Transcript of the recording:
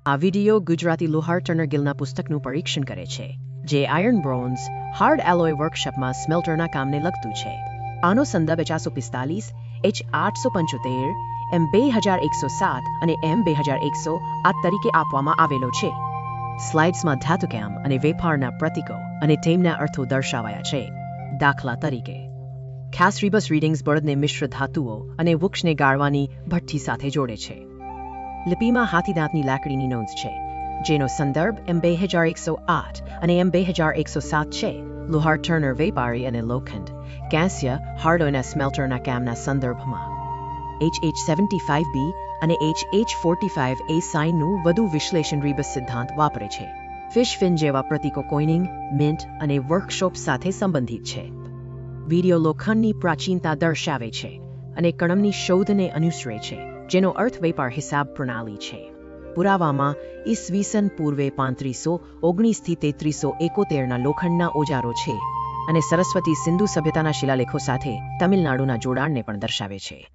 આ વિડિયો ગુજરાતી લોહાર ટર્નર ગિલના પુસ્તકનું પરીક્ષણ કરે છે, જે આયર્ન બ્રોન્ઝ હાર્ડ એલોય વર્કશોપમાં સ્મેલ્ટરના કામને લગતું છે. આનો સંદર્ભ 445 H 875 M 2107 અને M 2108 તરીકે આપવામાં આવેલો છે. સ્લાઇડ્સમાં ધાતુકામ અને વેપારના પ્રતીકો અને તેમના અર્થો દર્શાવાયા છે. દાખલા તરીકે, ખાસ રિબસ રીડિંગ્સ બળદને મિશ્ર ધાતુઓ અને વૃક્ષને ગાળવાની ભઠ્ઠી સાથે જોડે છે. લિપિમાં હાથીદાંતની લાકડીની નોંધ છે, જેનો સંદર્ભ M 2108 અને M 2107 છે. લોહાર ટર્નર વેપારી અને લોખંડ કાંસ્ય હાર્ડોના સ્મેલ્ટરના કામના સંદર્ભમાં H75B અને H45A સાઇનનું વધુ વિશ્લેષણ રિબસ સિદ્ધાંત વાપરે છે. ફિશ ફિન જેવા પ્રતીકો કોઇનિંગ, મિન્ટ અને વર્કશોપ સાથે સંબંધિત છે. વિડિયો લોખંડની પ્રાચીનતા દર્શાવે છે અને કણમની શોધને અનુસરે છે, જેનો અર્થ વેપાર હિસાબ પ્રણાલી છે. પુરાવામાં ઈસવીસન પૂર્વે 3519 થી 3371ના લોખંડના ઓજારો છે અને સરસ્વતી સિંધુ સભ્યતાના શિલાલેખો સાથે તમિલનાડુના જોડાણને પણ દર્શાવે છે.